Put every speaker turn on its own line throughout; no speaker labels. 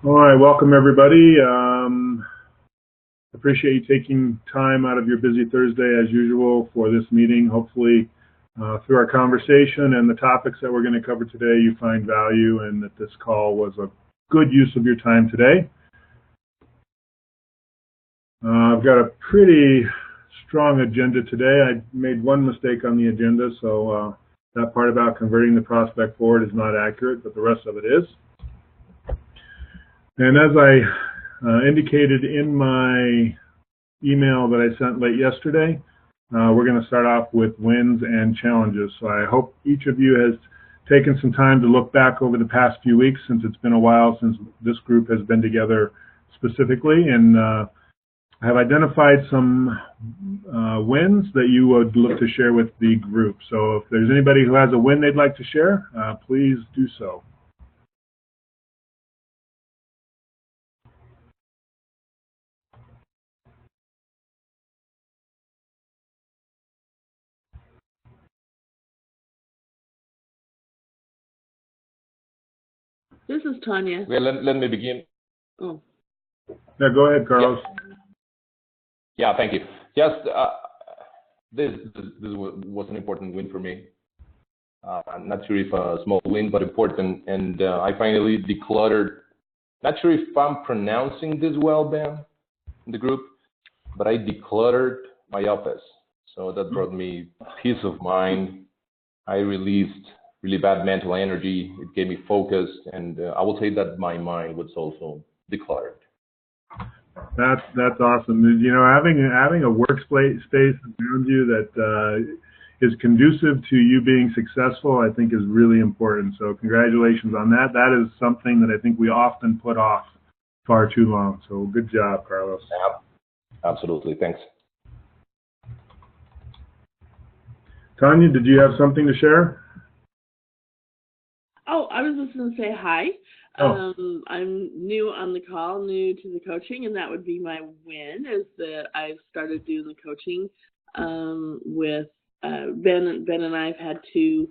All right, welcome everybody. Appreciate you taking time out of your busy Thursday as usual for this meeting. Hopefully through our conversation and the topics that we're going to cover today, you find value and that this call was a good use of your time today. I've got a pretty strong agenda today. I made one mistake on the agenda, so that part about converting the prospect forward is not accurate, but the rest of it is. And as I indicated in my email that I sent late yesterday, we're going to start off with wins and challenges. So I hope each of you has taken some time to look back over the past few weeks, since it's been a while since this group has been together specifically, and have identified some wins that you would look to share with the group. So if there's anybody who has a win they'd like to share, please do so.
This is Tanya.
Well, let me begin.
Oh.
Yeah, go ahead, Carlos.
Yeah, thank you. Just this was an important win for me. I'm not sure if a small win, but important. And I finally decluttered. Not sure if I'm pronouncing this well, Ben, in the group, but I decluttered my office. So that brought me peace of mind. I released really bad mental energy. It gave me focus, and I will say that my mind was also decluttered.
That's awesome. You know, having a workspace around you that is conducive to you being successful, I think is really important. So congratulations on that. That is something that I think we often put off far too long. So good job, Carlos.
Yeah, absolutely. Thanks.
Tanya, did you have something to share?
Oh, I was just going to say hi.
Oh.
I'm new on the call, new to the coaching, and that would be my win, is that I've started doing the coaching with Ben. Ben and I have had two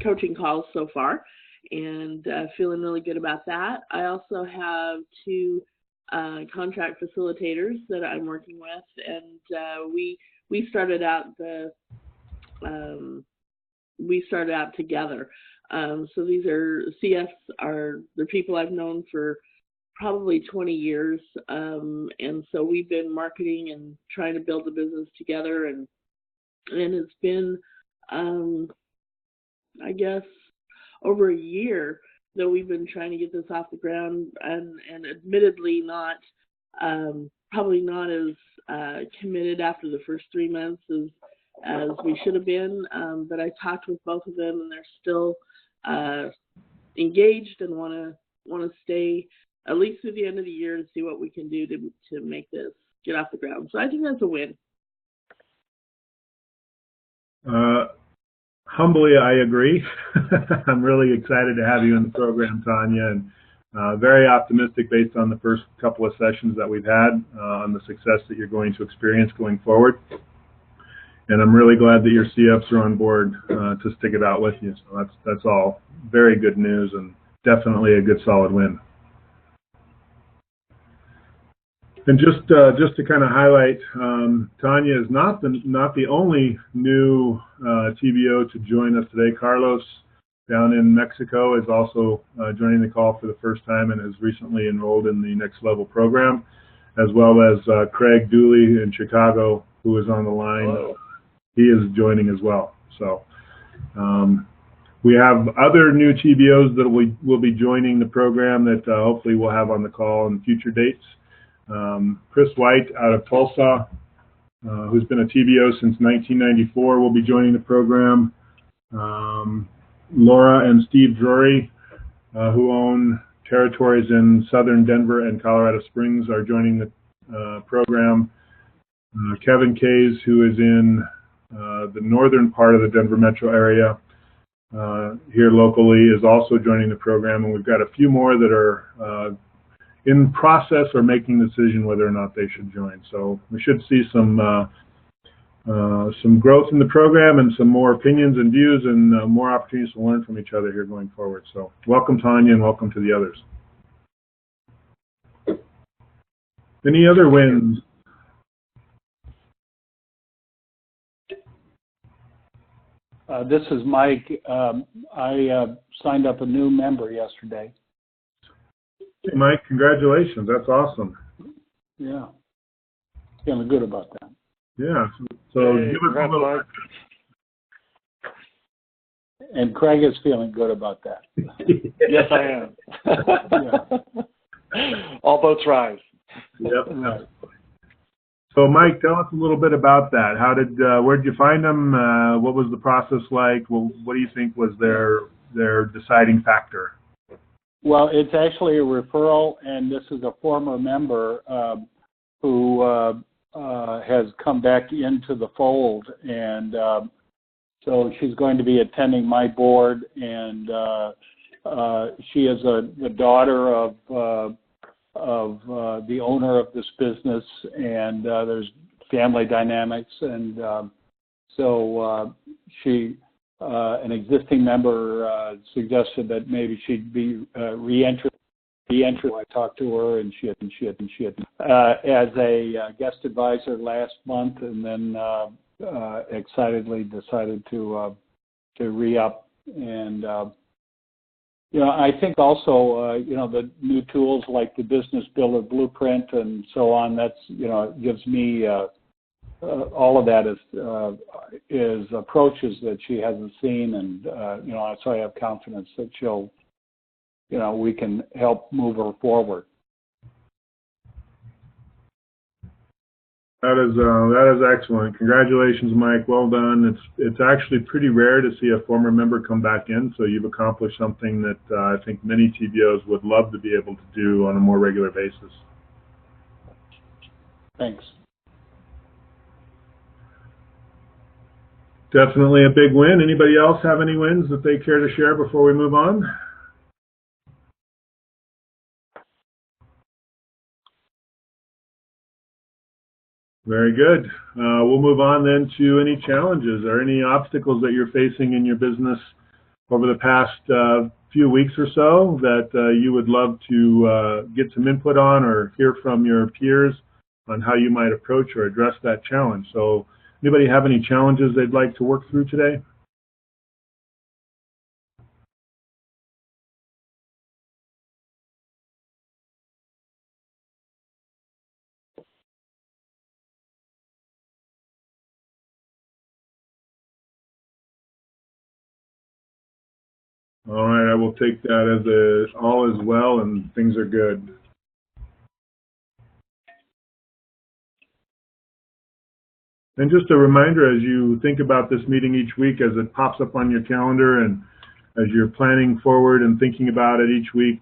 coaching calls so far, and feeling really good about that. I also have two contract facilitators that I'm working with, and we started out together. So these are CS are the people I've known for probably 20 years, and so we've been marketing and trying to build the business together, and it's been I guess over a year that we've been trying to get this off the ground, and admittedly not probably not as committed after the first 3 months as we should have been, but I talked with both of them, and they're still engaged and want to stay at least through the end of the year to see what we can do to make this get off the ground. So I think that's a win.
Humbly, I agree. I'm really excited to have you in the program, Tanya, and very optimistic based on the first couple of sessions that we've had on the success that you're going to experience going forward. And I'm really glad that your CFs are on board to stick it out with you. So that's all very good news, and definitely a good solid win. And just to kind of highlight, Tanya is not the only new TBO to join us today. Carlos down in Mexico is also joining the call for the first time and has recently enrolled in the Next Level program, as well as Craig Dooley in Chicago, who is on the line.
Hello.
He is joining as well. So we have other new TBOs that will be joining the program that hopefully we'll have on the call in future dates. Chris White out of Tulsa, who's been a TBO since 1994, will be joining the program. Laura and Steve Drury, who own territories in southern Denver and Colorado Springs, are joining the program. Kevin Kays, who is in the northern part of the Denver metro area here locally, is also joining the program, and we've got a few more that are in process or making the decision whether or not they should join. So we should see some some growth in the program and some more opinions and views and more opportunities to learn from each other here going forward. So welcome, Tanya, and welcome to the others. Any other wins?
This is Mike. I signed up a new member yesterday.
Hey, Mike, congratulations. That's awesome.
Yeah. Feeling good about that.
Yeah. So
hey,
give us a little.
And Craig is feeling good about that.
Yes, I am. All boats rise.
Yep.
Right.
So, Mike, tell us a little bit about that. How did, where did you find them? What was the process like? Well, what do you think was their deciding factor?
Well, it's actually a referral, and this is a former member who has come back into the fold, and so she's going to be attending my board, and she is the daughter of the owner of this business, and there's family dynamics, and so she, an existing member, suggested that maybe she'd be re-entry. I talked to her, and she had as a guest advisor last month, and then excitedly decided to re-up, and I think also, the new tools like the Business Builder Blueprint and so on, that's, gives me, all of that is approaches that she hasn't seen. And, so I have confidence that she'll, we can help move her forward.
That is excellent. Congratulations, Mike. Well done. It's actually pretty rare to see a former member come back in, so you've accomplished something that I think many TBOs would love to be able to do on a more regular basis.
Thanks.
Definitely a big win. Anybody else have any wins that they care to share before we move on? Very good. We'll move on then to any challenges or any obstacles that you're facing in your business over the past few weeks or so that you would love to get some input on or hear from your peers on how you might approach or address that challenge. So anybody have any challenges they'd like to work through today? All right, I will take that as all is well and things are good. And just a reminder, as you think about this meeting each week, as it pops up on your calendar and as you're planning forward and thinking about it each week,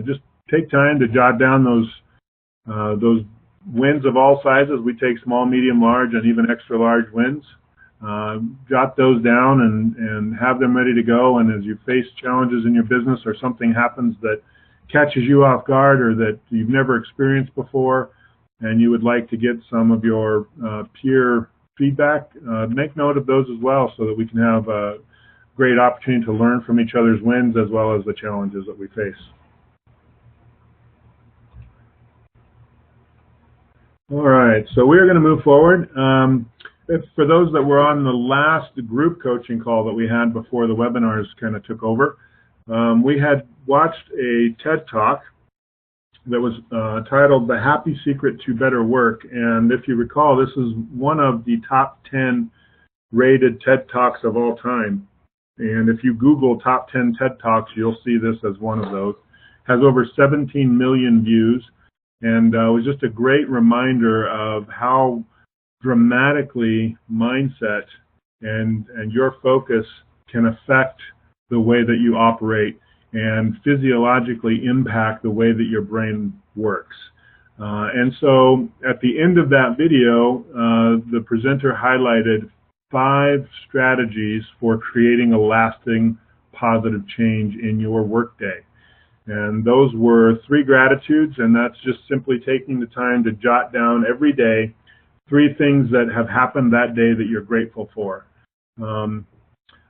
just take time to jot down those wins of all sizes. We take small, medium, large, and even extra large wins. Jot those down and have them ready to go. And as you face challenges in your business or something happens that catches you off guard or that you've never experienced before and you would like to get some of your peer feedback, make note of those as well so that we can have a great opportunity to learn from each other's wins as well as the challenges that we face. All right, so we're going to move forward. For those that were on the last group coaching call that we had before the webinars kind of took over, we had watched a TED Talk that was titled The Happy Secret to Better Work. And if you recall, this is one of the top 10 rated TED Talks of all time. And if you Google top 10 TED Talks, you'll see this as one of those. Has over 17 million views. And it was just a great reminder of how dramatically mindset and your focus can affect the way that you operate and physiologically impact the way that your brain works. And so at the end of that video, the presenter highlighted 5 strategies for creating a lasting positive change in your workday. And those were 3 gratitudes, and that's just simply taking the time to jot down every day 3 things that have happened that day that you're grateful for.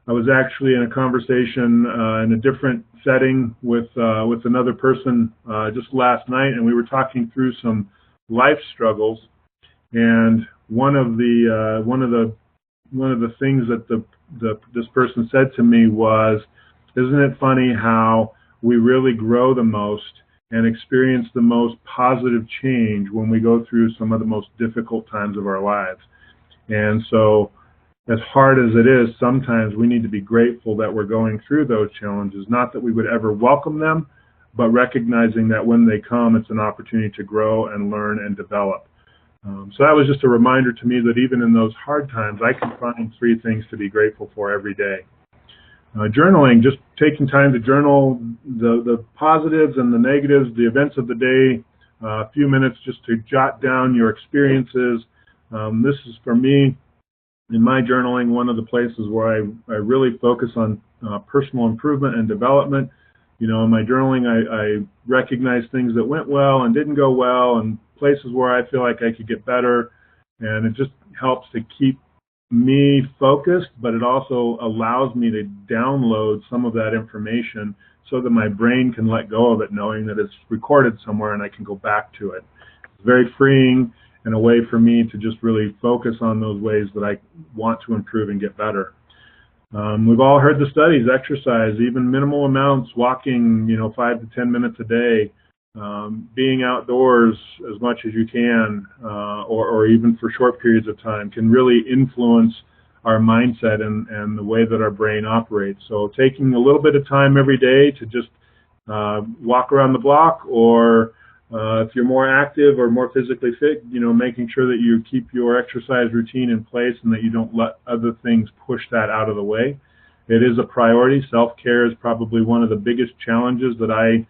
I was actually in a conversation in a different setting with another person just last night, and we were talking through some life struggles. And one of the things that this person said to me was, "Isn't it funny how we really grow the most and experience the most positive change when we go through some of the most difficult times of our lives?" And so, as hard as it is, sometimes we need to be grateful that we're going through those challenges. Not that we would ever welcome them, but recognizing that when they come, it's an opportunity to grow and learn and develop. So that was just a reminder to me that even in those hard times, I can find 3 things to be grateful for every day. Journaling, just taking time to journal the positives and the negatives, the events of the day, a few minutes just to jot down your experiences. This is, for me, in my journaling, one of the places where I really focus on personal improvement and development. You know, in my journaling, I recognize things that went well and didn't go well, and places where I feel like I could get better, and it just helps to keep me focused, but it also allows me to download some of that information so that my brain can let go of it, knowing that it's recorded somewhere and I can go back to it. It's very freeing and a way for me to just really focus on those ways that I want to improve and get better. We've all heard the studies, exercise, even minimal amounts, walking, 5 to 10 minutes a day, being outdoors as much as you can, or even for short periods of time, can really influence our mindset and the way that our brain operates. So taking a little bit of time every day to just walk around the block, or if you're more active or more physically fit, making sure that you keep your exercise routine in place and that you don't let other things push that out of the way. It is a priority. Self-care is probably one of the biggest challenges that I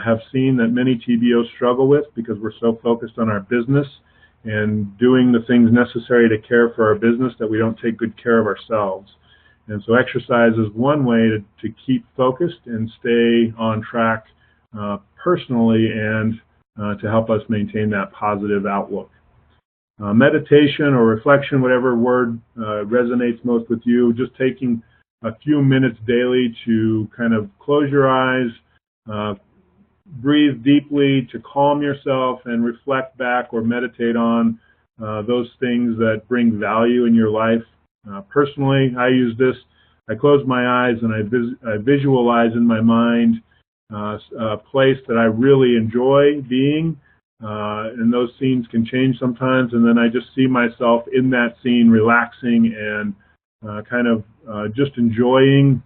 have seen that many TBOs struggle with, because we're so focused on our business and doing the things necessary to care for our business that we don't take good care of ourselves. And so exercise is one way to keep focused and stay on track personally, and to help us maintain that positive outlook. Meditation or reflection, whatever word resonates most with you, just taking a few minutes daily to kind of close your eyes, breathe deeply, to calm yourself and reflect back or meditate on those things that bring value in your life. Personally, I use this. I close my eyes and I visualize in my mind a place that I really enjoy being, and those scenes can change sometimes, and then I just see myself in that scene relaxing and just enjoying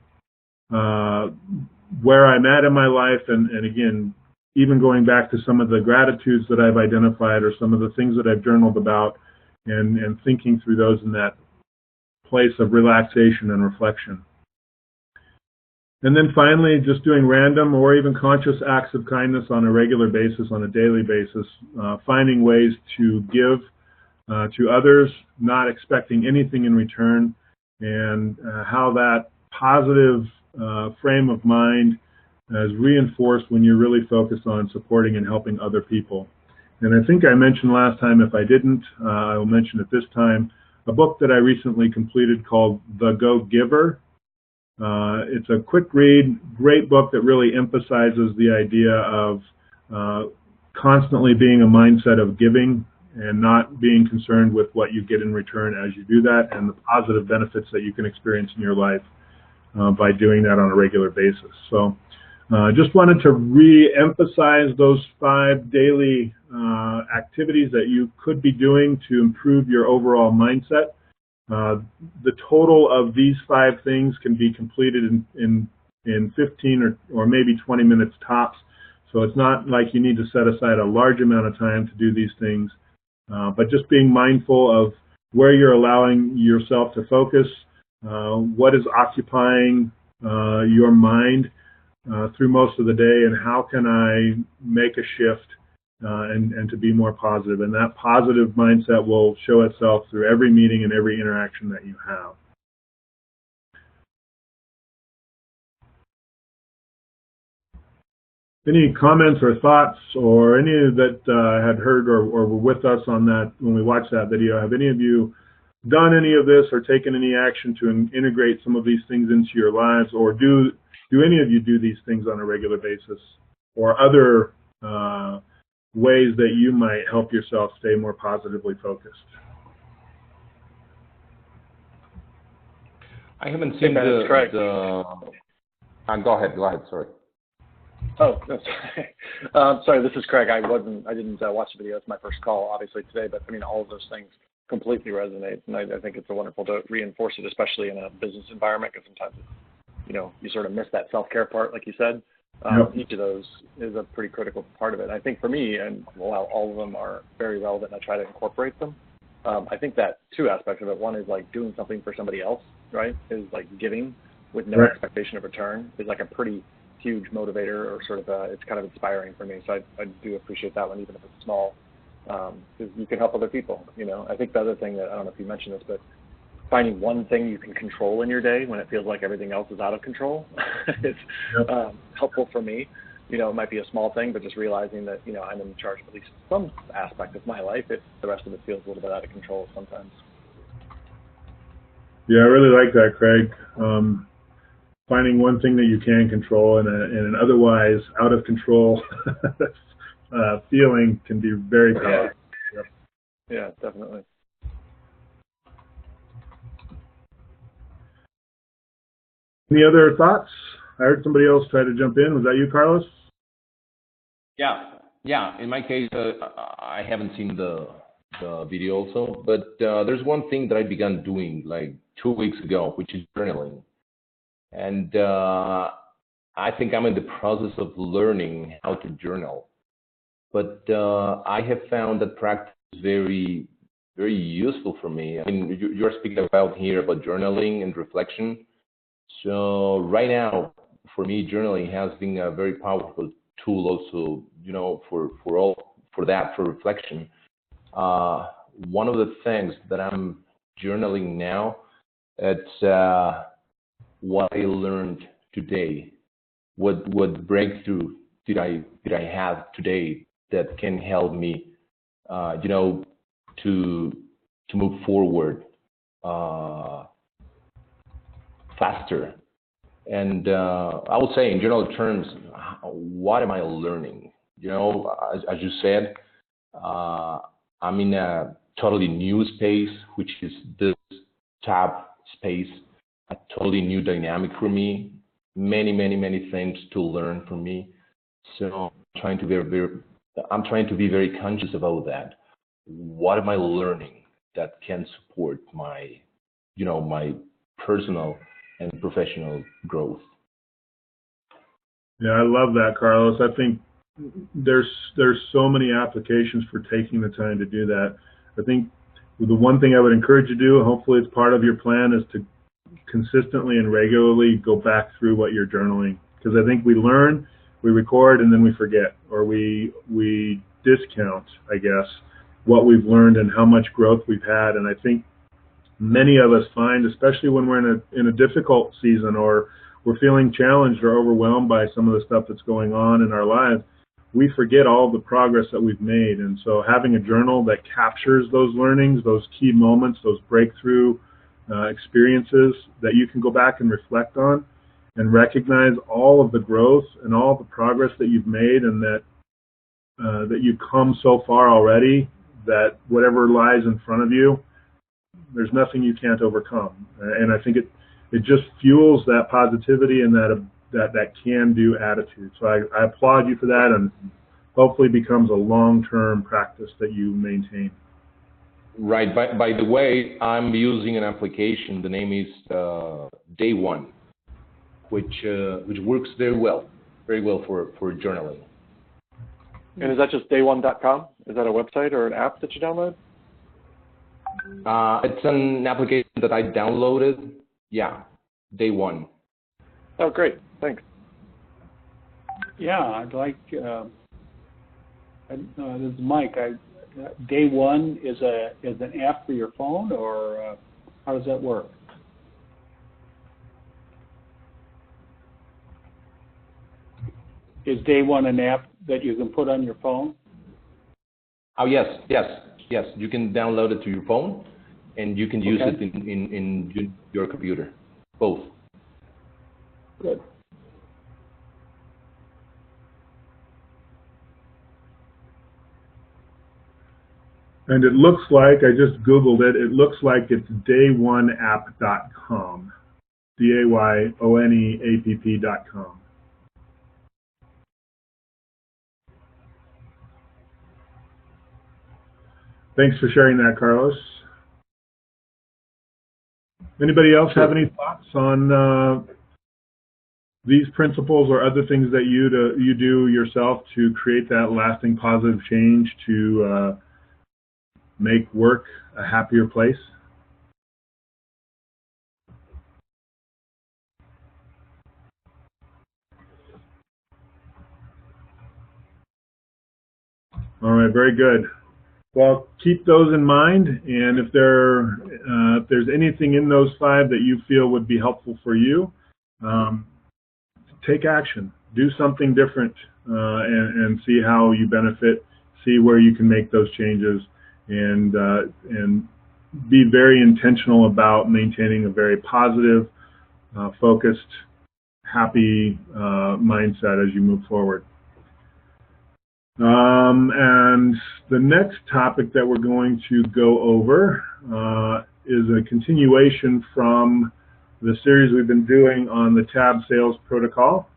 where I'm at in my life, and again, even going back to some of the gratitudes that I've identified or some of the things that I've journaled about, and thinking through those in that place of relaxation and reflection. And then finally, just doing random or even conscious acts of kindness on a regular basis, on a daily basis, finding ways to give to others, not expecting anything in return, and how that positive frame of mind is reinforced when you're really focused on supporting and helping other people. And I think I mentioned last time, if I didn't, I will mention it this time, a book that I recently completed called The Go-Giver. It's a quick read, great book that really emphasizes the idea of constantly being a mindset of giving and not being concerned with what you get in return as you do that, and the positive benefits that you can experience in your life by doing that on a regular basis. So just wanted to re-emphasize those 5 daily activities that you could be doing to improve your overall mindset. The total of these 5 things can be completed in 15 or maybe 20 minutes tops. So it's not like you need to set aside a large amount of time to do these things, but just being mindful of where you're allowing yourself to focus, what is occupying your mind through most of the day, and how can I make a shift and to be more positive. And that positive mindset will show itself through every meeting and every interaction that you have. Any comments or thoughts, or any that had heard or were with us on that when we watched that video? Have any of you done any of this or taken any action to integrate some of these things into your lives, or do any of you do these things on a regular basis, or other ways that you might help yourself stay more positively focused?
I haven't seen
the
go ahead, sorry.
Oh, no, sorry. Sorry, this is Craig. I didn't watch the video. It's my first call, obviously, today. But I mean, all of those things completely resonate, and I think it's wonderful to reinforce it, especially in a business environment, because sometimes, you sort of miss that self-care part, like you said.
Yep.
Each of those is a pretty critical part of it. I think for me, and while all of them are very relevant, I try to incorporate them. I think that two aspects of it. One is like doing something for somebody else, right? Is like giving with no expectation of return is like a pretty huge motivator, or sort of it's kind of inspiring for me. So I do appreciate that one, even if it's small, because you can help other people. I think the other thing that, I don't know if you mentioned this, but finding one thing you can control in your day when it feels like everything else is out of control is helpful for me. It might be a small thing, but just realizing that, I'm in charge of at least some aspect of my life if the rest of it feels a little bit out of control sometimes.
Yeah, I really like that, Craig. Finding one thing that you can control in an otherwise out of control feeling can be very powerful.
Yeah, definitely.
Any other thoughts? I heard somebody else try to jump in. Was that you, Carlos?
Yeah. In my case, I haven't seen the video also, but there's one thing that I began doing like 2 weeks ago, which is journaling. And I think I'm in the process of learning how to journal. But I have found that practice is very, very useful for me. I mean, you're speaking about here about journaling and reflection. So right now, for me, journaling has been a very powerful tool also, for reflection. One of the things that I'm journaling now, it's what I learned today. What breakthrough did I have today that can help me, to move forward faster. And I would say, in general terms, what am I learning? As you said, I'm in a totally new space, which is this tab space, a totally new dynamic for me. Many, many, many things to learn from me. So I'm trying to be very conscious about that. What am I learning that can support my, my personal and professional growth?
Yeah, I love that, Carlos. I think there's so many applications for taking the time to do that. I think the one thing I would encourage you to do, and hopefully it's part of your plan, is to consistently and regularly go back through what you're journaling. Because I think we learn, we record, and then we forget, or we discount, I guess, what we've learned and how much growth we've had. And I think many of us find, especially when we're in a difficult season, or we're feeling challenged or overwhelmed by some of the stuff that's going on in our lives, we forget all the progress that we've made. And so having a journal that captures those learnings, those key moments, those breakthrough experiences that you can go back and reflect on and recognize all of the growth and all the progress that you've made, and that you've come so far already, that whatever lies in front of you, there's nothing you can't overcome. And I think it just fuels that positivity and that can-do attitude. So I applaud you for that, and hopefully becomes a long-term practice that you maintain.
Right. By the way, I'm using an application. The name is Day One, which works very well for journaling.
And is that just day1.com? Is that a website or an app that you download?
It's an application that I downloaded. Yeah, Day One.
Oh, great. Thanks.
Yeah, I'd like. This is Mike. Day One is an app for your phone, or how does that work? is Day One an app that you can put on your phone?
Oh, yes. You can download it to your phone, and you can use it in your computer, both.
Good.
And it looks like, I just Googled it, it looks like it's dayoneapp.com. DAYONEAPP.com. Thanks for sharing that, Carlos. Anybody else have any thoughts on these principles or other things that you do yourself to create that lasting positive change to make work a happier place? All right, very good. Well, keep those in mind, and if there's anything in those 5 that you feel would be helpful for you, take action. Do something different, and see how you benefit. See where you can make those changes, and be very intentional about maintaining a very positive, focused, happy mindset as you move forward. And the next topic that we're going to go over is a continuation from the series we've been doing on the TAB sales protocol.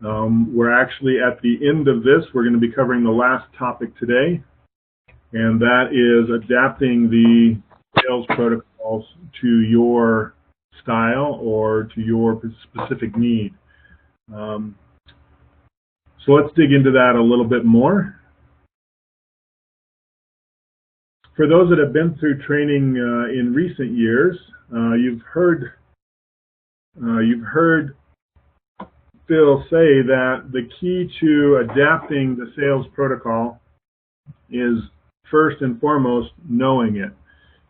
We're actually at the end of this. We're going to be covering the last topic today, and that is adapting the sales protocols to your style or to your specific need. So let's dig into that a little bit more. For those that have been through training in recent years, you've heard Phil say that the key to adapting the sales protocol is first and foremost knowing it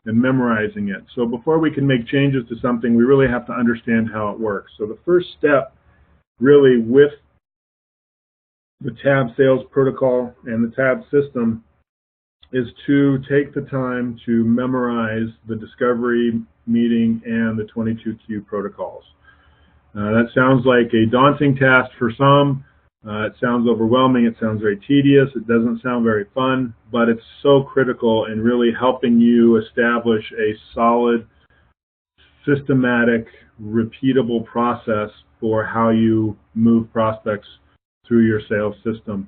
and memorizing it. So before we can make changes to something, we really have to understand how it works. So the first step really with the TAB sales protocol and the TAB system is to take the time to memorize the discovery, meeting, and the 22Q protocols. That sounds like a daunting task for some. It sounds overwhelming. It sounds very tedious. It doesn't sound very fun, but it's so critical in really helping you establish a solid, systematic, repeatable process for how you move prospects through your sales system.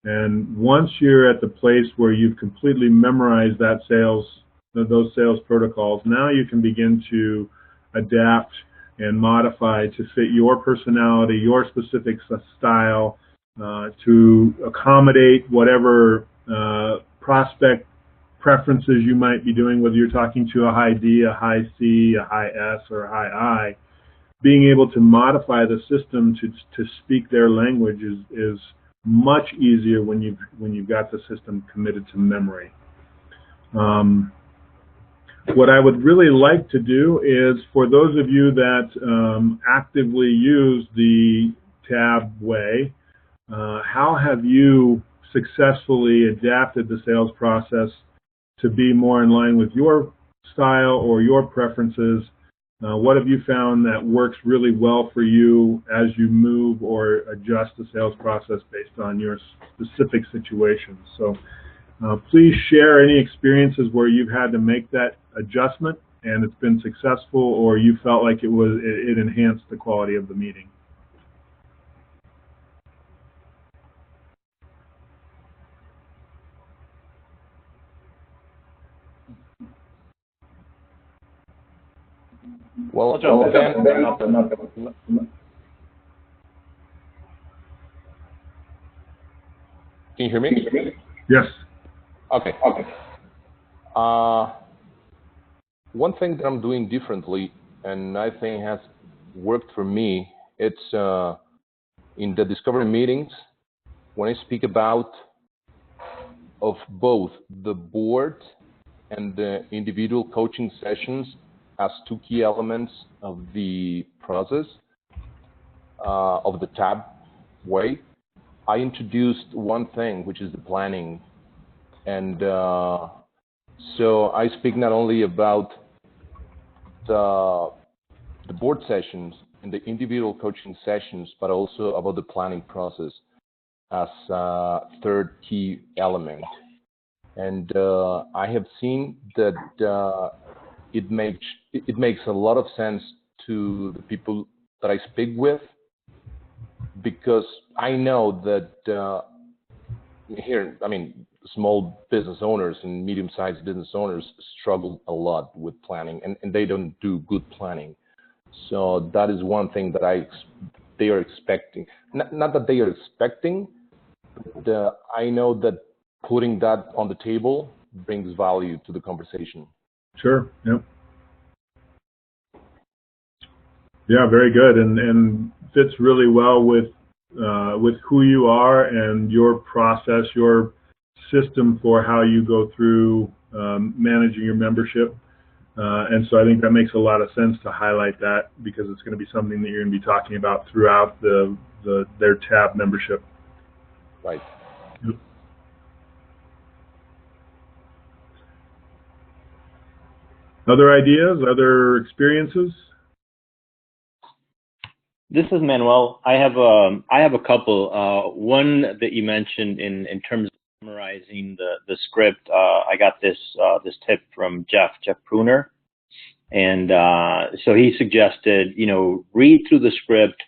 And once you're at the place where you've completely memorized those sales protocols, now you can begin to adapt and modify to fit your personality, your specific style, to accommodate whatever prospect preferences you might be doing, whether you're talking to a high D, a high C, a high S, or a high I. Being able to modify the system to speak their language is much easier when you've got the system committed to memory. What I would really like to do is, for those of you that actively use the TAB way, how have you successfully adapted the sales process to be more in line with your style or your preferences? What have you found that works really well for you as you move or adjust the sales process based on your specific situations? So please share any experiences where you've had to make that adjustment and it's been successful, or you felt like it enhanced the quality of the meeting.
Well,
I'll jump in. Can you hear me?
Yes.
Okay. One thing that I'm doing differently, and I think has worked for me, it's in the discovery meetings, when I speak about of both the board and the individual coaching sessions as 2 key elements of the process of the TAB way, I introduced one thing, which is the planning. And so I speak not only about the board sessions and the individual coaching sessions, but also about the planning process as a third key element. And I have seen that it makes a lot of sense to the people that I speak with, because I know that here, I mean, small business owners and medium-sized business owners struggle a lot with planning, and they don't do good planning. So that is one thing that they are expecting. Not that they are expecting, but I know that putting that on the table brings value to the conversation.
Sure. Yep. Yeah, very good, and fits really well with who you are and your process, your system for how you go through managing your membership. And so I think that makes a lot of sense to highlight that, because it's going to be something that you're going to be talking about throughout their tab membership.
Right.
Yep. Other ideas, other experiences?
This is Manuel. I have a couple. One that you mentioned in terms of memorizing the script. I got this tip from Jeff Pruner, and so he suggested, read through the script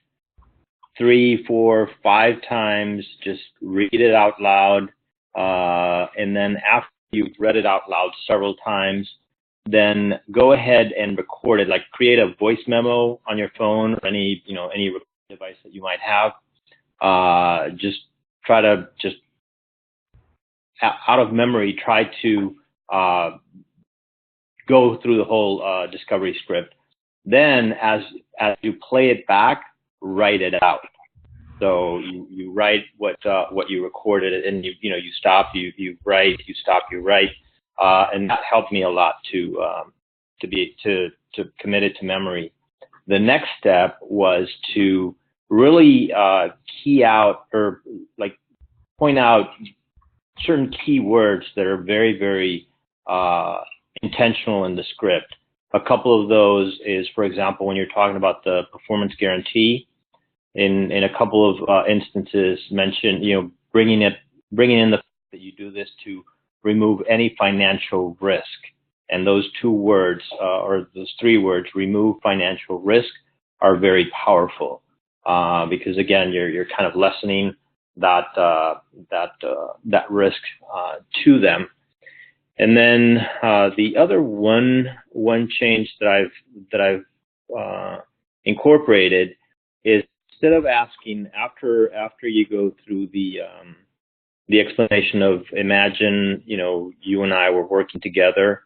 3, 4, 5 times. Just read it out loud, and then after you've read it out loud several times, then go ahead and record it, like create a voice memo on your phone or any device that you might have. Just try to out of memory, try to go through the whole discovery script. Then as you play it back, write it out. So you write what you recorded, and you stop, you write, you stop, you write. And that helped me a lot to commit it to memory. The next step was to really key out, or like point out certain key words that are very, very intentional in the script. A couple of those is, for example, when you're talking about the performance guarantee, in a couple of instances, mention bringing in the fact that you do this to remove any financial risk. And those 2 words, or those 3 words, remove financial risk, are very powerful, because again, you're kind of lessening that risk to them. And then the other one change that I've incorporated is, instead of asking after you go through the explanation of, imagine, you and I were working together.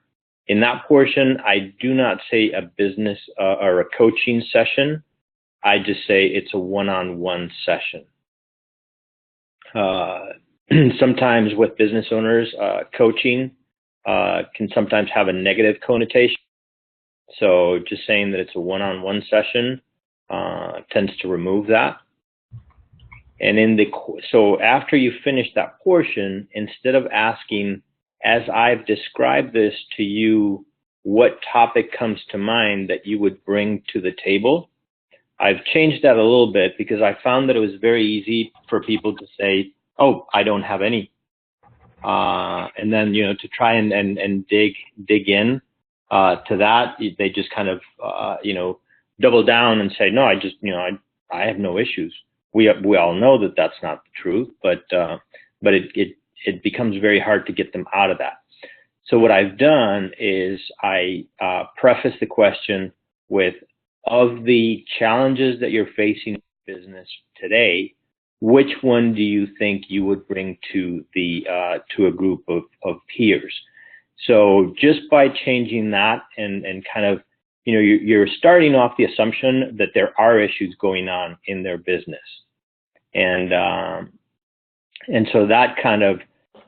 In that portion, I do not say a business or a coaching session. I just say it's a one-on-one session. Sometimes with business owners, coaching can sometimes have a negative connotation. So just saying that it's a one-on-one session tends to remove that. And so after you finish that portion, instead of asking, as I've described this to you, what topic comes to mind that you would bring to the table, I've changed that a little bit, because I found that it was very easy for people to say, oh, I don't have any. And then, to try and dig in to that, they just kind of, double down and say, no, I have no issues. We all know that that's not the truth, but it becomes very hard to get them out of that. So what I've done is I preface the question with, of the challenges that you're facing in business today, which one do you think you would bring to a group of peers? So just by changing that and kind of, you're starting off the assumption that there are issues going on in their business. And so that kind of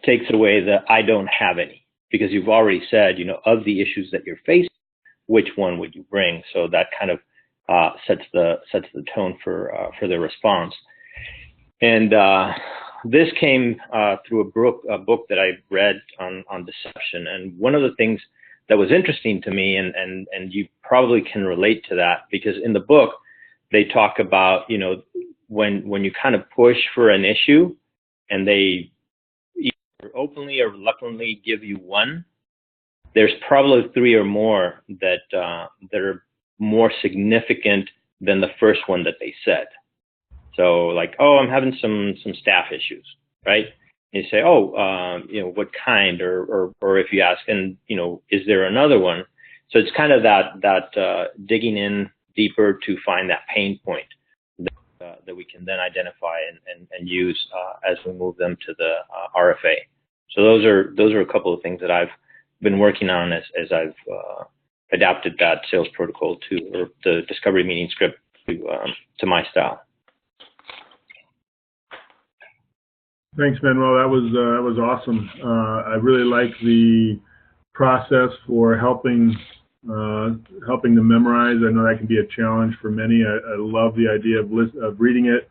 takes away the I don't have any, because you've already said, of the issues that you're facing, which one would you bring? So that kind of sets the tone for the response. And this came through a book that I read on deception. And one of the things that was interesting to me, and you probably can relate to that, because in the book, they talk about, when you kind of push for an issue and they either openly or reluctantly give you one, there's probably three or more that are more significant than the first one that they said. So like, oh, I'm having some staff issues, right? And you say, oh, what kind, or if you ask, and is there another one? So it's kind of that digging in deeper to find that pain point that we can then identify and use as we move them to the RFA. So those are a couple of things that I've been working on as I've adapted that sales protocol or the discovery meeting script to my style.
Thanks, Manuel. That was awesome. I really like the process for helping them memorize. I know that can be a challenge for many. I love the idea of reading it,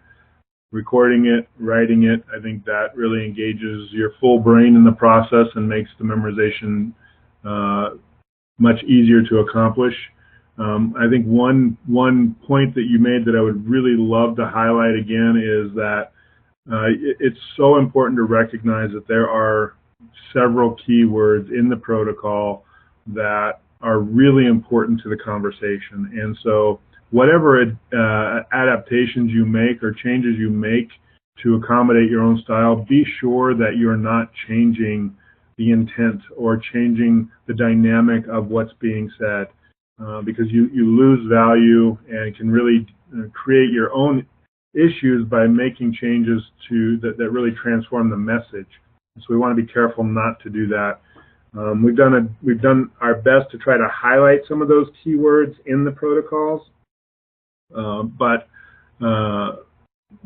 recording it, writing it. I think that really engages your full brain in the process and makes the memorization much easier to accomplish. I think one point that you made that I would really love to highlight again is that it's so important to recognize that there are several keywords in the protocol that are really important to the conversation. And so whatever adaptations you make or changes you make to accommodate your own style, be sure that you're not changing the intent or changing the dynamic of what's being said, because you lose value and can really create your own issues by making changes that really transform the message. So we want to be careful not to do that. We've done our best to try to highlight some of those keywords in the protocols, but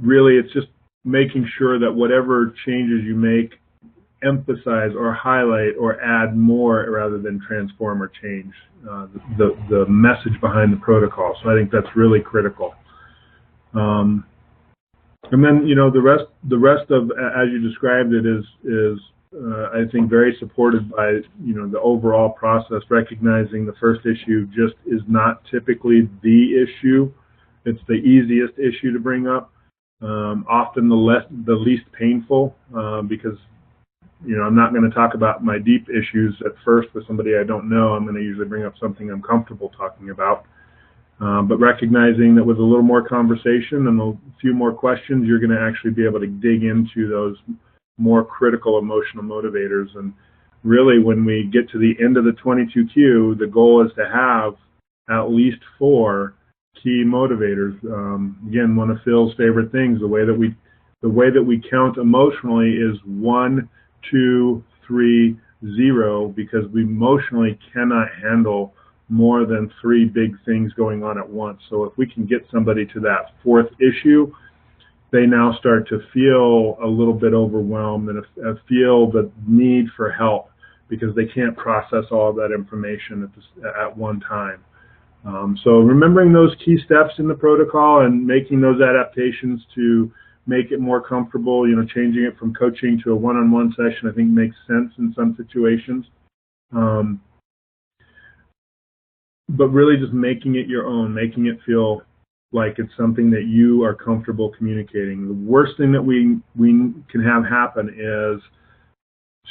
really it's just making sure that whatever changes you make emphasize or highlight or add more rather than transform or change the message behind the protocol. So I think that's really critical. And then the rest of, as you described it, is I think very supported by the overall process, recognizing the first issue just is not typically the issue. It's the easiest issue to bring up, often the least painful, because I'm not going to talk about my deep issues at first with somebody I don't know. I'm going to usually bring up something I'm comfortable talking about. But recognizing that with a little more conversation and a few more questions, you're going to actually be able to dig into those more critical emotional motivators. And really, when we get to the end of the 22Q, the goal is to have at least 4 key motivators. Again, one of Phil's favorite things, the way that we count emotionally is 1, 2, 3, 0, because we emotionally cannot handle more than 3 big things going on at once. So if we can get somebody to that 4th issue, they now start to feel a little bit overwhelmed and feel the need for help because they can't process all of that information at one time. So remembering those key steps in the protocol and making those adaptations to make it more comfortable, changing it from coaching to a one-on-one session, I think makes sense in some situations. But really just making it your own, making it feel like it's something that you are comfortable communicating. The worst thing that we can have happen is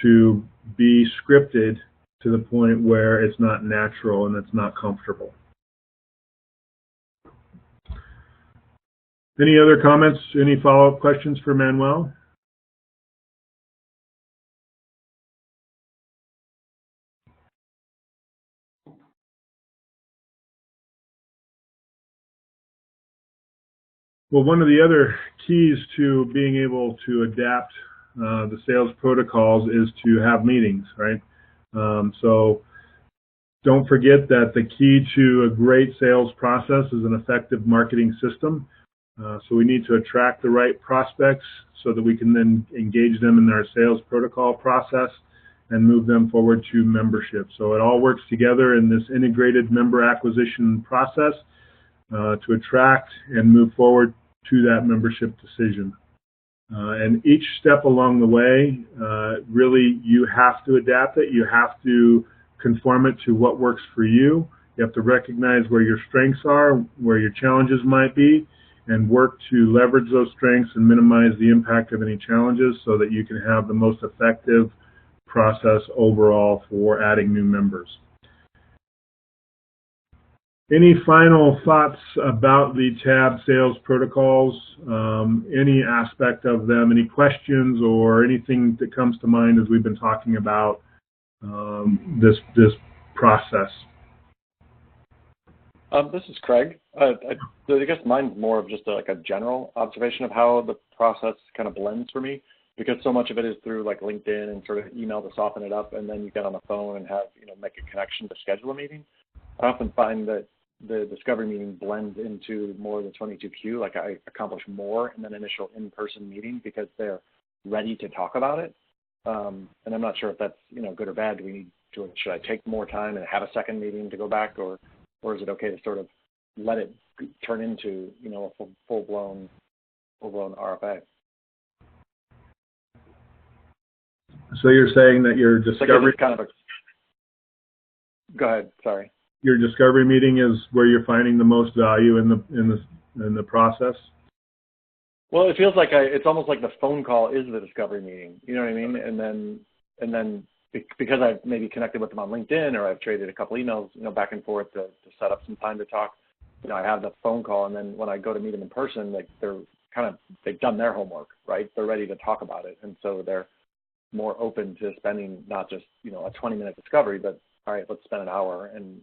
to be scripted to the point where it's not natural and it's not comfortable. Any other comments, any follow-up questions for Manuel? Well, one of the other keys to being able to adapt the sales protocols is to have meetings, right? So don't forget that the key to a great sales process is an effective marketing system. So we need to attract the right prospects so that we can then engage them in our sales protocol process and move them forward to membership. So it all works together in this integrated member acquisition process to attract and move forward to that membership decision. And each step along the way, really, you have to adapt it. You have to conform it to what works for you. You have to recognize where your strengths are, where your challenges might be, and work to leverage those strengths and minimize the impact of any challenges so that you can have the most effective process overall for adding new members. Any final thoughts about the TAB sales protocols, any aspect of them, any questions or anything that comes to mind as we've been talking about this process?
This is Craig. I guess mine's more of just like a general observation of how the process kind of blends for me, because so much of it is through like LinkedIn and sort of email to soften it up, and then you get on the phone and have, make a connection to schedule a meeting. I often find that the discovery meeting blends into more of the 22Q, like I accomplish more in an initial in-person meeting because they're ready to talk about it. And I'm not sure if that's, good or bad. Should I take more time and have a second meeting to go back, or is it okay to sort of let it turn into, a full-blown RFA?
So you're saying that your discovery
Go ahead. Sorry.
Your discovery meeting is where you're finding the most value in the process?
Well, it feels like it's almost like the phone call is the discovery meeting. You know what I mean? And then because I've maybe connected with them on LinkedIn, or I've traded a couple emails, back and forth to set up some time to talk. I have the phone call, and then when I go to meet them in person, like they've done their homework, right? They're ready to talk about it, and so they're more open to spending not just a 20-minute discovery, but all right, let's spend an hour, and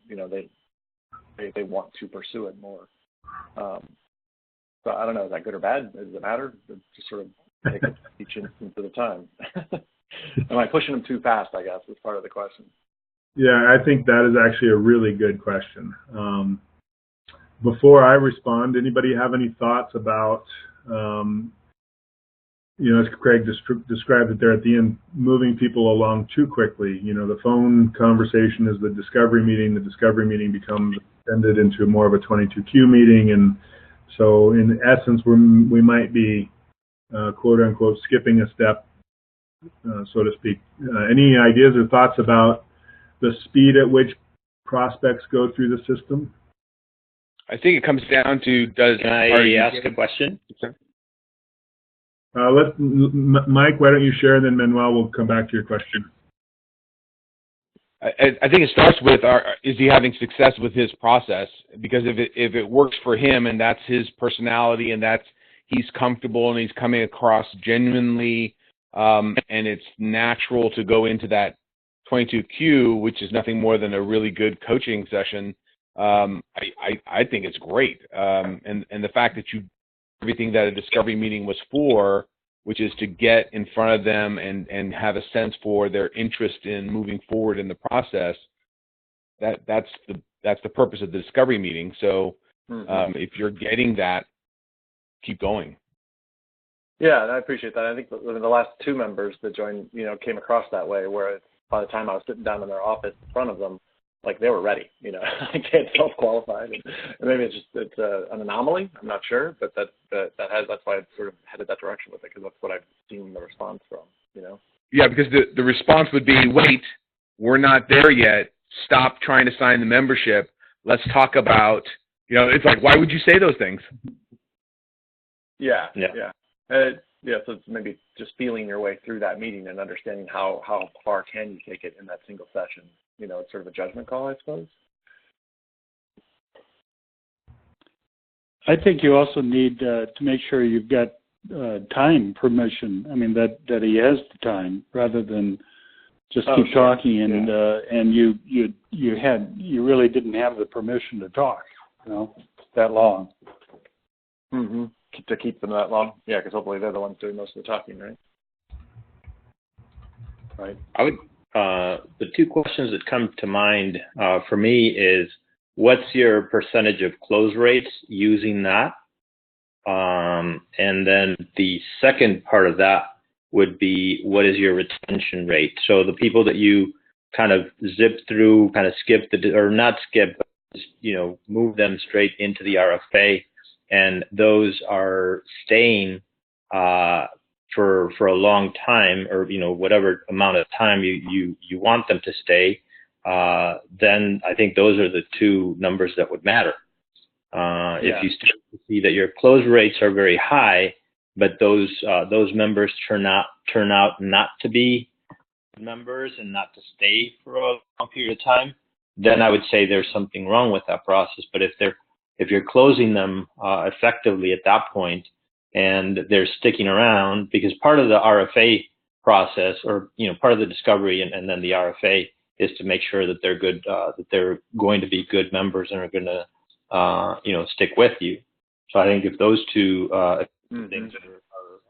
they want to pursue it more. So I don't know, is that good or bad? Does it matter? Just sort of take it each instance at a time. Am I pushing them too fast, I guess, is part of the question.
Yeah, I think that is actually a really good question. Before I respond, anybody have any thoughts about, as Craig described it there at the end, moving people along too quickly? The phone conversation is the discovery meeting. The discovery meeting becomes extended into more of a 22Q meeting. And so in essence, we might be, quote unquote, skipping a step, so to speak. Any ideas or thoughts about the speed at which prospects go through the system?
I think it comes down to
Can I ask a question?
Mike, why don't you share, and then Manuel will come back to your question.
I think it starts with, is he having success with his process? Because if it works for him and that's his personality and he's comfortable and he's coming across genuinely, and it's natural to go into that 22Q, which is nothing more than a really good coaching session, I think it's great. And the fact that everything that a discovery meeting was for, which is to get in front of them and have a sense for their interest in moving forward in the process, that's the purpose of the discovery meeting. So if you're getting that, keep going.
Yeah, and I appreciate that. I think the last two members that joined, came across that way, where by the time I was sitting down in their office in front of them, like they were ready, like they had self-qualified, and maybe it's an anomaly. I'm not sure, but that's why I've sort of headed that direction with it, because that's what I've seen the response from,
Yeah, because the response would be, wait, we're not there yet. Stop trying to sign the membership. Let's talk about, it's like, why would you say those things?
Yeah. So it's maybe just feeling your way through that meeting and understanding how far can you take it in that single session. It's sort of a judgment call, I suppose.
I think you also need to make sure you've got time permission. I mean, that he has the time, rather than just keep talking and you really didn't have the permission to talk, that long.
Mm-hmm. To keep them that long, yeah, because hopefully they're the ones doing most of the talking, right?
Right. I would. The two questions that come to mind for me is, what's your percentage of close rates using that? And then the second part of that would be, what is your retention rate? So the people that you kind of zip through, kind of skip or not skip, but move them straight into the RFA, and those are staying for a long time, or whatever amount of time you want them to stay, then I think those are the two numbers that would matter. If you start to see that your close rates are very high, but those members turn out not to be members and not to stay for a long period of time, then I would say there's something wrong with that process. But if you're closing them effectively at that point, and they're sticking around, because part of the RFA process, or part of the discovery and then the RFA, is to make sure that they're good, that they're going to be good members and are going to stick with you. So I think if those two things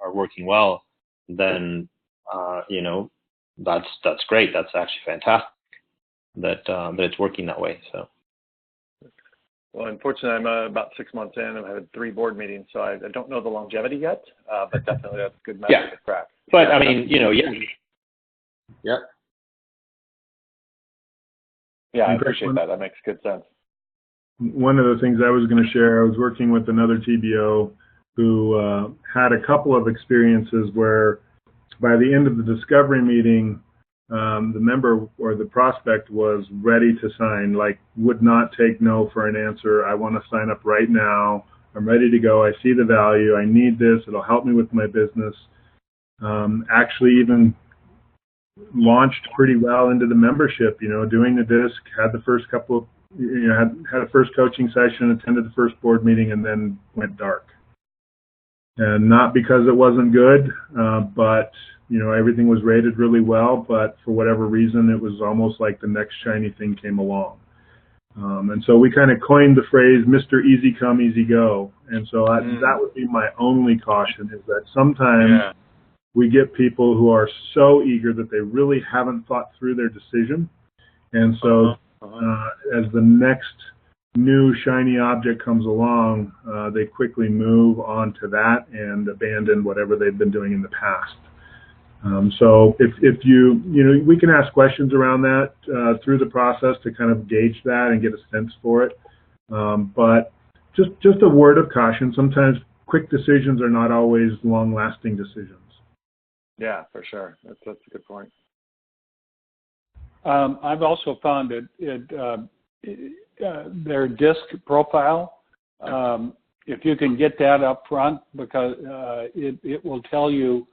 are working well, then that's great. That's actually fantastic that it's working that way. So.
Well, unfortunately, I'm about 6 months in, and I've had 3 board meetings, so I don't know the longevity yet, but definitely that's a good method to crack.
But I mean,
Yeah.
Yeah, I appreciate that. That makes good sense.
One of the things I was going to share, I was working with another TBO who had a couple of experiences where by the end of the discovery meeting, the member or the prospect was ready to sign, like would not take no for an answer. I want to sign up right now. I'm ready to go. I see the value. I need this. It'll help me with my business. Actually even launched pretty well into the membership, doing the disc, had the first couple of, had a first coaching session, attended the first board meeting, and then went dark. And not because it wasn't good, but everything was rated really well, but for whatever reason, it was almost like the next shiny thing came along. And so we kind of coined the phrase, Mr. Easy Come, Easy Go. And so that would be my only caution, is that sometimes we get people who are so eager that they really haven't thought through their decision. And so as the next new shiny object comes along, they quickly move on to that and abandon whatever they've been doing in the past. So if we can ask questions around that through the process to kind of gauge that and get a sense for it. But just a word of caution, sometimes quick decisions are not always long-lasting decisions.
Yeah, for sure. That's a good point.
I've also found that their DISC profile, if you can get that up front, because it will tell you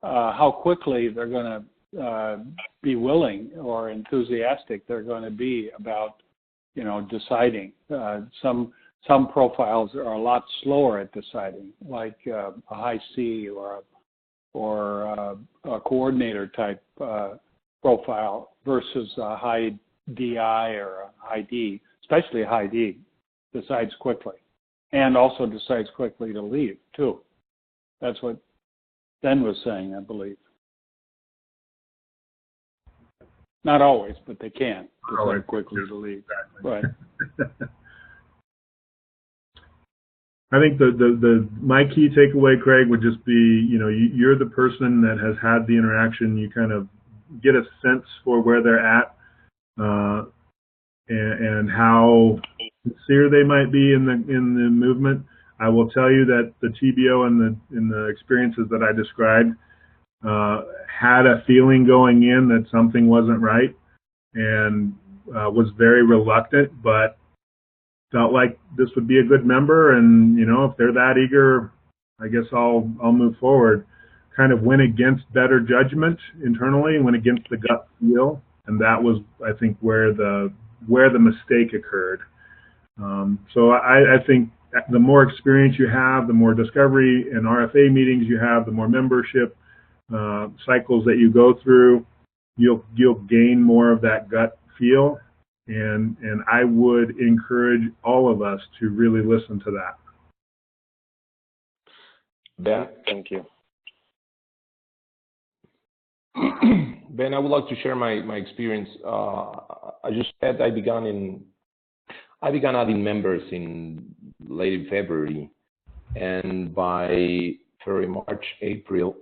how quickly they're going to be willing or enthusiastic they're going to be about, deciding. Some profiles are a lot slower at deciding, like a high C or a coordinator type profile versus a high DI or a high D, especially a high D, decides quickly, and also decides quickly to leave too. That's what Ben was saying, I believe. Not always, but they can decide quickly to leave. Exactly. Right.
I think my key takeaway, Craig, would just be, you're the person that has had the interaction. You kind of get a sense for where they're at and how sincere they might be in the movement. I will tell you that the TBO in the experiences that I described had a feeling going in that something wasn't right, and was very reluctant, but felt like this would be a good member, and if they're that eager, I guess I'll move forward. Kind of went against better judgment internally, went against the gut feel, and that was, I think, where the mistake occurred. So I think the more experience you have, the more discovery and RFA meetings you have, the more membership cycles that you go through, you'll gain more of that gut feel. And I would encourage all of us to really listen to that.
Yeah, thank you.
Ben, I would like to share my experience. I began adding members in late February, and by February, March, April,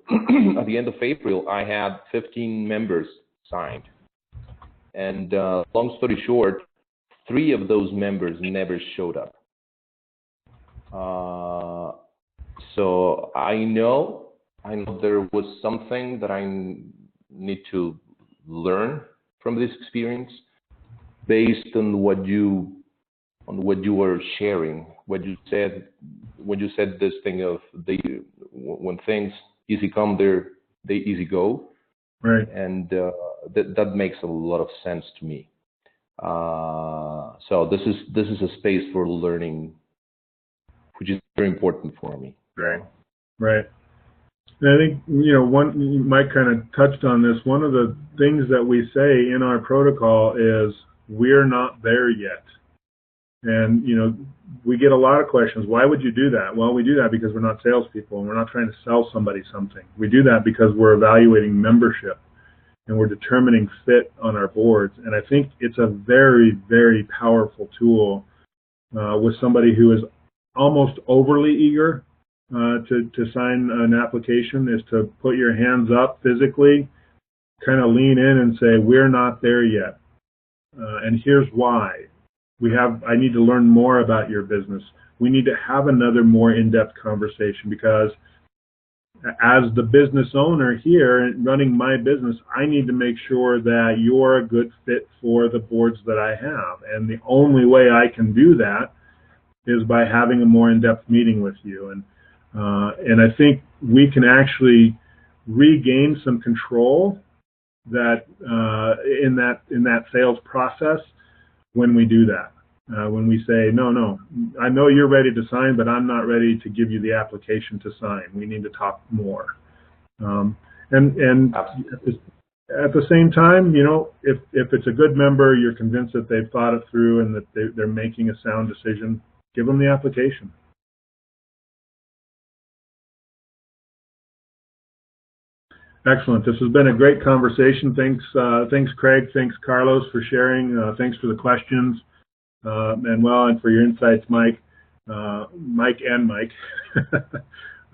at the end of April, I had 15 members signed. And long story short, 3 of those members never showed up. So I know I know there was something that I need to learn from this experience based on what you were sharing. What you said when you said this thing of when things easy come, they easy go,
Right.
and that makes a lot of sense to me. So this is a space for learning, which is very important for me.
Right. Right. And I think, Mike kind of touched on this. One of the things that we say in our protocol is we're not there yet. And, we get a lot of questions. Why would you do that? Well, we do that because we're not salespeople and we're not trying to sell somebody something. We do that because we're evaluating membership and we're determining fit on our boards. And I think it's a very, very powerful tool with somebody who is almost overly eager to sign an application, is to put your hands up physically, kind of lean in and say, we're not there yet. And here's why. I need to learn more about your business. We need to have another more in-depth conversation, because as the business owner here running my business, I need to make sure that you're a good fit for the boards that I have. And the only way I can do that is by having a more in-depth meeting with you. And I think we can actually regain some control that in that sales process when we do that. When we say, no, I know you're ready to sign, but I'm not ready to give you the application to sign. We need to talk more. And at the same time, if it's a good member, you're convinced that they've thought it through and that they're making a sound decision, give them the application. Excellent. This has been a great conversation. Thanks, Craig. Thanks, Carlos, for sharing. Thanks for the questions. And for your insights, Mike. Mike.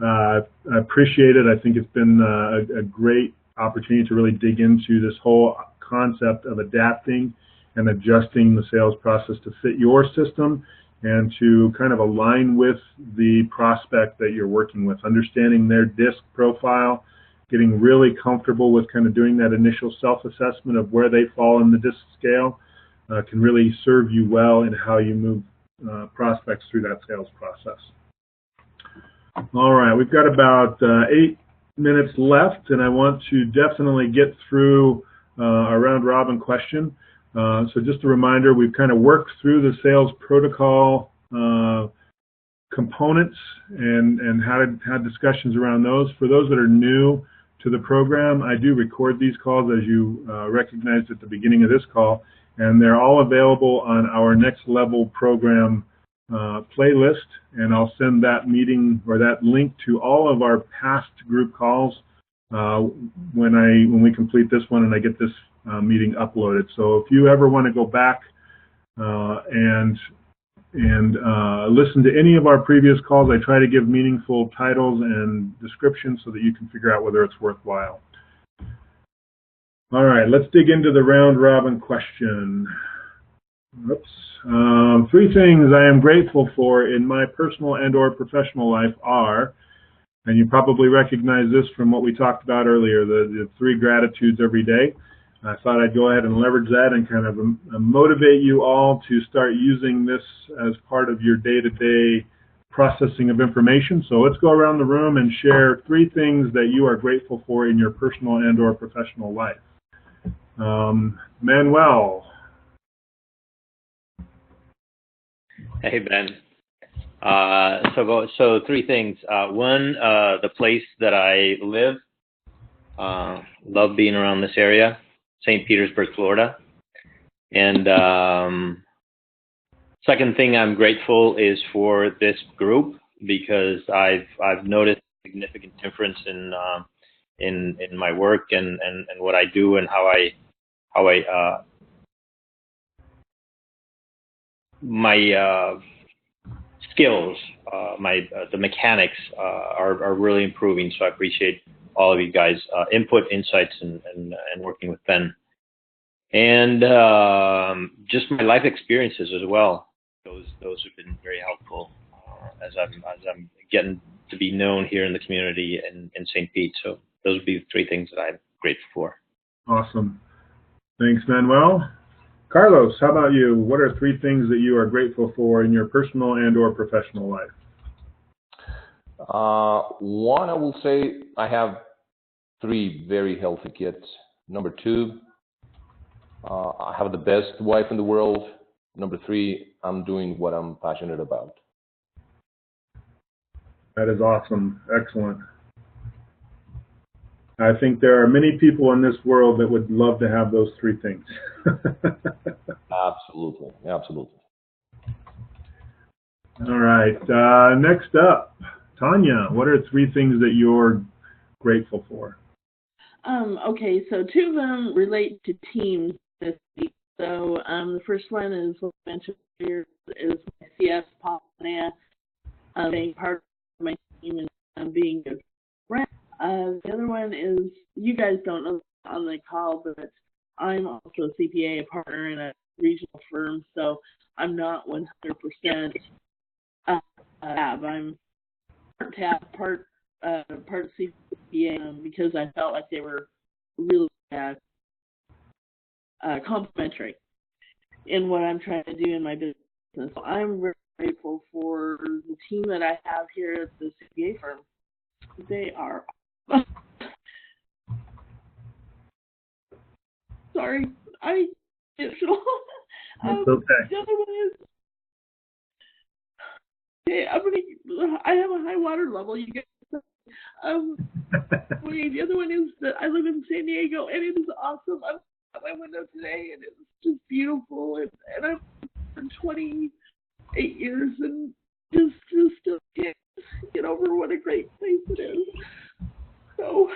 I appreciate it. I think it's been a great opportunity to really dig into this whole concept of adapting and adjusting the sales process to fit your system and to kind of align with the prospect that you're working with, understanding their DISC profile, getting really comfortable with kind of doing that initial self-assessment of where they fall in the DISC scale. Can really serve you well in how you move prospects through that sales process. All right, we've got about 8 minutes left, and I want to definitely get through our round robin question. So just a reminder, we've kind of worked through the sales protocol components and had discussions around those. For those that are new to the program, I do record these calls, as you recognized at the beginning of this call, and they're all available on our Next Level program playlist, and I'll send that meeting or that link to all of our past group calls when we complete this one and I get this meeting uploaded. So if you ever want to go back and listen to any of our previous calls, I try to give meaningful titles and descriptions so that you can figure out whether it's worthwhile. All right, let's dig into the round robin question. Oops. 3 things I am grateful for in my personal and or professional life are, and you probably recognize this from what we talked about earlier, the 3 gratitudes every day. I thought I'd go ahead and leverage that and kind of motivate you all to start using this as part of your day-to-day processing of information. So let's go around the room and share 3 things that you are grateful for in your personal and or professional life. Manuel.
Hey, Ben. So 3 things. One, the place that I live. Love being around this area, St. Petersburg, Florida. And second thing I'm grateful is for this group, because I've noticed a significant difference in my work and what I do and how I my skills, the mechanics are really improving. So I appreciate all of you guys' input, insights, and working with Ben, and just my life experiences as well. Those have been very helpful as I'm getting to be known here in the community in St. Pete. So those would be the three things that I'm grateful for.
Awesome. Thanks, Manuel. Carlos, how about you? What are three things that you are grateful for in your personal and or professional life?
One, I will say I have three very healthy kids. Number two, I have the best wife in the world. Number three, I'm doing what I'm passionate about.
That is awesome. Excellent. I think there are many people in this world that would love to have those three things.
Absolutely. Absolutely.
All right. Next up, Tanya, what are three things that you're grateful for?
Okay, so two of them relate to teams this week. So the first one is what I mentioned earlier is my CS Paulina, being part of my team and being a friend. The other one is, you guys don't know on the call, but I'm also a CPA, a partner in a regional firm, so I'm not 100% tab. I'm part tab, part CPA, because I felt like they were really complementary in what I'm trying to do in my business. So I'm very grateful for the team that I have here at the CPA firm. They are sorry, I emotional.
That's okay.
The other one is, okay, I have a high water level, you guys. The other one is that I live in San Diego, and it is awesome. I'm at my window today, and it's just beautiful, and I'm for 28 years, and just still can't get over what a great place it is. So,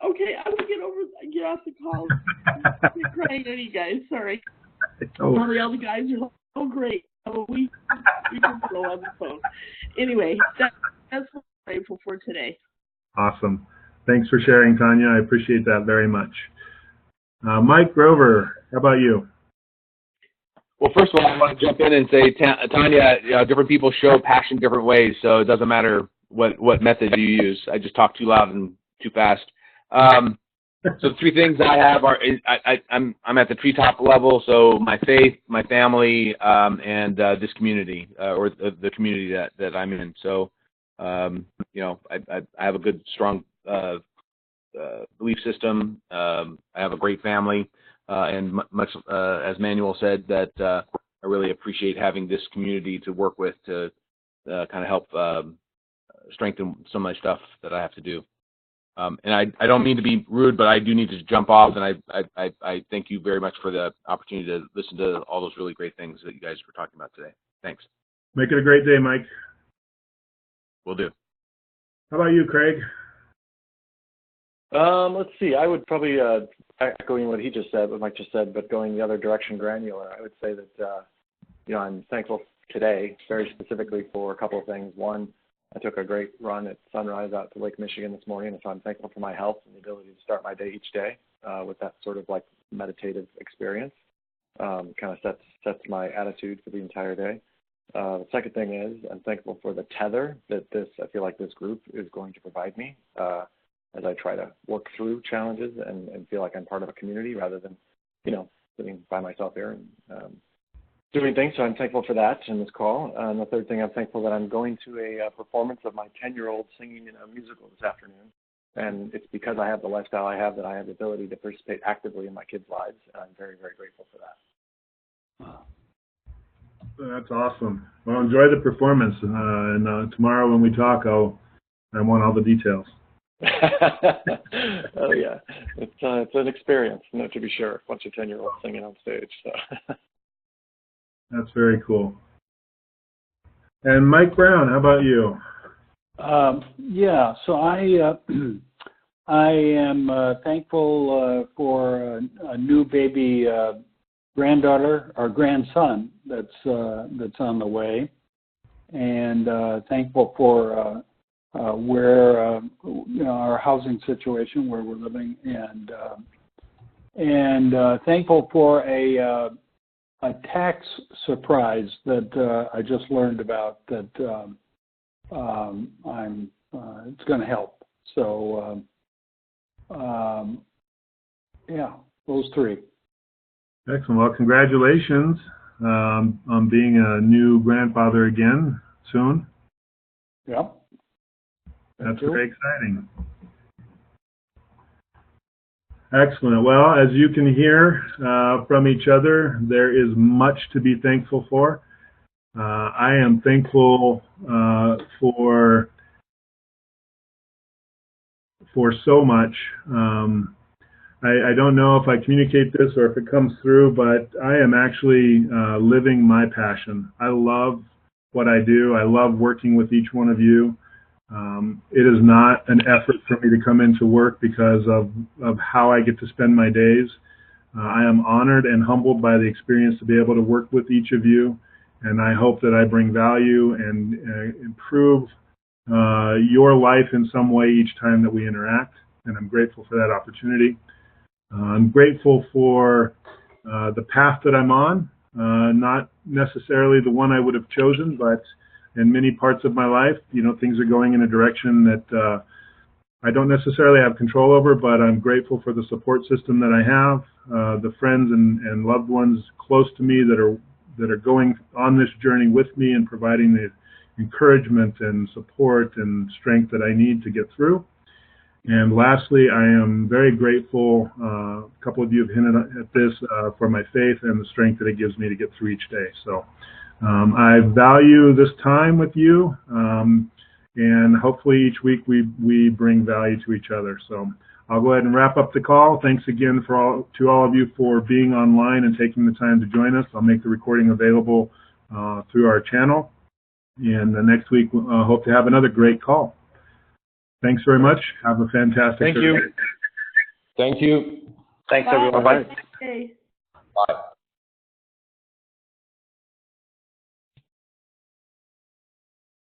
okay, I'm gonna get off the call. I'm crying at you guys. Sorry. Probably all the guys are like, oh great. We can go on the phone. Anyway, that's what I'm grateful for today.
Awesome. Thanks for sharing, Tanya. I appreciate that very much. Mike Grover, how about you?
Well, first of all, I want to jump in and say, Tanya, different people show passion different ways, so it doesn't matter what method you use. I just talk too loud and too fast. So the three things I have are I'm at the treetop level, so my faith, my family, and this community or the community that I'm in. So I have a good, strong belief system. I have a great family, and much as Manuel said, that I really appreciate having this community to work with to kind of help strengthen some of my stuff that I have to do. And I don't mean to be rude, but I do need to jump off, and I thank you very much for the opportunity to listen to all those really great things that you guys were talking about today. Thanks.
Make it a great day, Mike.
Will do.
How about you, Craig?
Let's see. I would probably echoing what he just said, what Mike just said, but going the other direction, granular. I would say that I'm thankful today, very specifically, for a couple of things. One, I took a great run at sunrise out to Lake Michigan this morning, and so I'm thankful for my health and the ability to start my day each day with that sort of like meditative experience. Kind of sets my attitude for the entire day. The second thing is I'm thankful for the tether that I feel like this group is going to provide me as I try to work through challenges and feel like I'm part of a community rather than, sitting by myself here and doing things. So I'm thankful for that in this call. And the third thing, I'm thankful that I'm going to a performance of my 10-year-old singing in a musical this afternoon. And it's because I have the lifestyle I have that I have the ability to participate actively in my kids' lives. And I'm very, very grateful for that.
Wow. That's awesome. Well, enjoy the performance. And tomorrow when we talk, I want all the details.
Oh, yeah. It's an experience, to be sure. A bunch of 10-year-olds singing on stage. So.
That's very cool. And Mike Brown, how about you?
So I am thankful for a new baby granddaughter or grandson that's on the way, and thankful for where our housing situation where we're living, and thankful for a tax surprise that I just learned about that I'm it's going to help. So, yeah, those three.
Excellent. Well, congratulations on being a new grandfather again soon.
Yep.
That's very exciting. Excellent. Well, as you can hear from each other, there is much to be thankful for. I am thankful for so much. I don't know if I communicate this or if it comes through, but I am actually living my passion. I love what I do. I love working with each one of you. It is not an effort for me to come into work because of how I get to spend my days. I am honored and humbled by the experience to be able to work with each of you, and I hope that I bring value and improve your life in some way each time that we interact, and I'm grateful for that opportunity. I'm grateful for the path that I'm on, not necessarily the one I would have chosen, but in many parts of my life, things are going in a direction that I don't necessarily have control over, but I'm grateful for the support system that I have, the friends and loved ones close to me that are going on this journey with me and providing the encouragement and support and strength that I need to get through. And lastly, I am very grateful, a couple of you have hinted at this, for my faith and the strength that it gives me to get through each day. So I value this time with you, and hopefully each week we bring value to each other. So I'll go ahead and wrap up the call. Thanks again to all of you for being online and taking the time to join us. I'll make the recording available through our channel. And next week, hope to have another great call. Thanks very much. Have a fantastic day.
Thank you. Thank you.
Thanks, everyone.
Bye.
Bye.